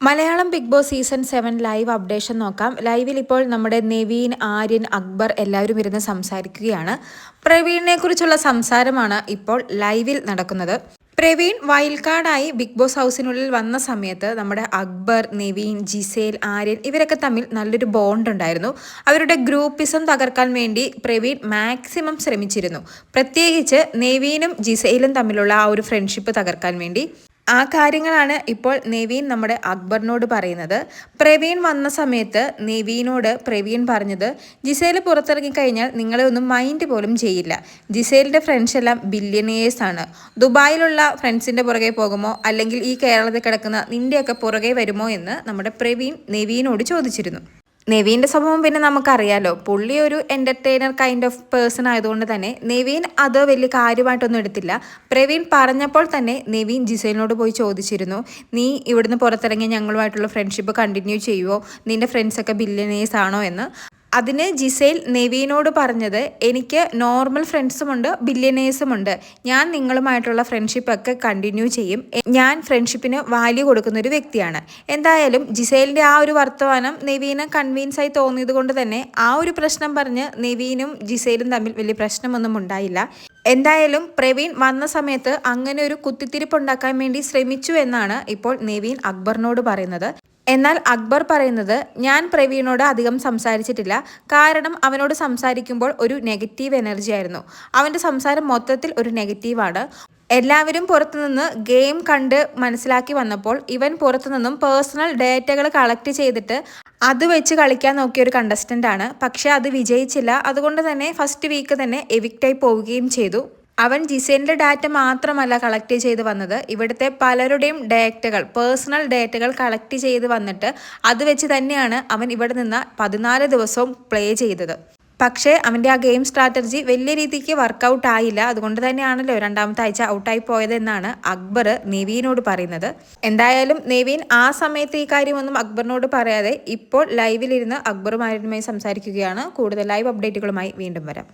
Malayalam Bigg Boss season 7 live updation നോക്കാം. ലൈവിൽ ഇപ്പോൾ നമ്മുടെ നെവീൻ, ആര്യൻ, അക്ബർ എല്ലാവരും ഇരുന്ന് സംസാരിക്കുകയാണ്. പ്രവീണിനെ കുറിച്ചുള്ള സംസാരമാണ് ഇപ്പോൾ ലൈവിൽ നടക്കുന്നത്. പ്രവീൺ വൈൽഡ് കാർഡായി ബിഗ് ബോസ് ഹൗസിനുള്ളിൽ വന്ന സമയത്ത് നമ്മുടെ അക്ബർ, നെവീൻ, ജിസേൽ, ആര്യൻ ഇവരൊക്കെ തമ്മിൽ നല്ലൊരു ബോണ്ട് ഉണ്ടായിരുന്നു. അവരുടെ ഗ്രൂപ്പിസം തകർക്കാൻ വേണ്ടി പ്രവീൺ മാക്സിമം ശ്രമിച്ചിരുന്നു. പ്രത്യേകിച്ച് നെവീനും ജിസേലും തമ്മിലുള്ള ആ ഒരു ഫ്രണ്ട്ഷിപ്പ് തകർക്കാൻ വേണ്ടി. ആ കാര്യങ്ങളാണ് ഇപ്പോൾ നെവീൻ നമ്മുടെ അക്ബറിനോട് പറയുന്നത്. പ്രവീൺ വന്ന സമയത്ത് നെവീനോട് പ്രവീൺ പറഞ്ഞത്, ജിസേൽ പുറത്തിറങ്ങിക്കഴിഞ്ഞാൽ നിങ്ങളെ ഒന്നും മൈൻഡ് പോലും ചെയ്യില്ല. ജിസേലിൻ്റെ ഫ്രണ്ട്സ് എല്ലാം ബില്യനേഴ്സാണ്. ദുബായിലുള്ള ഫ്രണ്ട്സിൻ്റെ പുറകെ പോകുമോ, അല്ലെങ്കിൽ ഈ കേരളത്തിൽ കിടക്കുന്ന നിൻ്റെയൊക്കെ പുറകെ വരുമോ എന്ന് നമ്മുടെ പ്രവീൺ നെവീനോട് ചോദിച്ചിരുന്നു. നെവീൻ്റെ സ്വഭാവം പിന്നെ നമുക്കറിയാലോ. പുള്ളി ഒരു എൻ്റർടൈനർ കൈൻഡ് ഓഫ് പേഴ്സൺ ആയതുകൊണ്ട് തന്നെ നെവീൻ അത് വലിയ കാര്യമായിട്ടൊന്നും എടുത്തില്ല. പ്രവീൺ പറഞ്ഞപ്പോൾ തന്നെ നെവീൻ ജിസേലിനോട് പോയി ചോദിച്ചിരുന്നു, നീ ഇവിടുന്ന് പുറത്തിറങ്ങി ഞങ്ങളുമായിട്ടുള്ള ഫ്രണ്ട്ഷിപ്പ് കണ്ടിന്യൂ ചെയ്യുമോ, നിൻ്റെ ഫ്രണ്ട്സൊക്കെ ബില്യനേഴ്സ് ആണോ എന്ന്. അതിന് ജിസേൽ നെവീനോട് പറഞ്ഞത്, എനിക്ക് നോർമൽ ഫ്രണ്ട്സുമുണ്ട്, ബില്യനേഴ്സുമുണ്ട്. ഞാൻ നിങ്ങളുമായിട്ടുള്ള ഫ്രണ്ട്ഷിപ്പൊക്കെ കണ്ടിന്യൂ ചെയ്യും. ഞാൻ ഫ്രണ്ട്ഷിപ്പിന് വാല്യൂ കൊടുക്കുന്ന ഒരു വ്യക്തിയാണ്. എന്തായാലും ജിസേലിൻ്റെ ആ ഒരു വർത്തമാനം നെവീന് കൺവീൻസ് ആയി തോന്നിയത് കൊണ്ട് തന്നെ ആ ഒരു പ്രശ്നം പറഞ്ഞ് നെവീനും ജിസേലും തമ്മിൽ വലിയ പ്രശ്നമൊന്നും ഉണ്ടായില്ല. എന്തായാലും പ്രവീൺ വന്ന സമയത്ത് അങ്ങനെ ഒരു കുത്തിത്തിരിപ്പുണ്ടാക്കാൻ വേണ്ടി ശ്രമിച്ചു എന്നാണ് ഇപ്പോൾ നെവീൻ അക്ബറിനോട് പറയുന്നത്. എന്നാൽ അക്ബർ പറയുന്നത്, ഞാൻ പ്രവീണിനോട് അധികം സംസാരിച്ചിട്ടില്ല. കാരണം അവനോട് സംസാരിക്കുമ്പോൾ ഒരു നെഗറ്റീവ് എനർജി ആയിരുന്നു. അവൻ്റെ സംസാരം മൊത്തത്തിൽ ഒരു നെഗറ്റീവാണ്. എല്ലാവരും പുറത്തുനിന്ന് ഗെയിം കണ്ട് മനസ്സിലാക്കി വന്നപ്പോൾ ഇവൻ പുറത്തുനിന്നും പേഴ്സണൽ ഡേറ്റകൾ കളക്ട് ചെയ്തിട്ട് അത് വെച്ച് കളിക്കാൻ നോക്കിയ ഒരു കണ്ടസ്റ്റൻ്റ് ആണ്. പക്ഷേ അത് വിജയിച്ചില്ല. അതുകൊണ്ട് തന്നെ ഫസ്റ്റ് വീക്ക് തന്നെ എവിക്റ്റായി പോവുകയും ചെയ്തു. അവൻ ജിസേലിൻ്റെ ഡാറ്റ മാത്രമല്ല കളക്ട് ചെയ്ത് വന്നത്, ഇവിടുത്തെ പലരുടെയും ഡേറ്റകൾ, പേഴ്സണൽ ഡേറ്റകൾ കളക്ട് ചെയ്ത് വന്നിട്ട് അത് വെച്ച് തന്നെയാണ് അവൻ ഇവിടെ നിന്ന് 14 ദിവസവും പ്ലേ ചെയ്തത്. പക്ഷേ അവൻ്റെ ആ ഗെയിം സ്ട്രാറ്റജി വലിയ രീതിക്ക് വർക്കൗട്ട് ആയില്ല. അതുകൊണ്ട് തന്നെയാണല്ലോ രണ്ടാമത്തെ ആഴ്ച ഔട്ടായി പോയതെന്നാണ് അക്ബർ നെവീനോട് പറയുന്നത്. എന്തായാലും നെവീൻ ആ സമയത്ത് ഈ കാര്യമൊന്നും അക്ബറിനോട് പറയാതെ ഇപ്പോൾ ലൈവിലിരുന്ന് അക്ബറുമാരുമായി സംസാരിക്കുകയാണ്. കൂടുതൽ ലൈവ് അപ്ഡേറ്റുകളുമായി വീണ്ടും വരാം.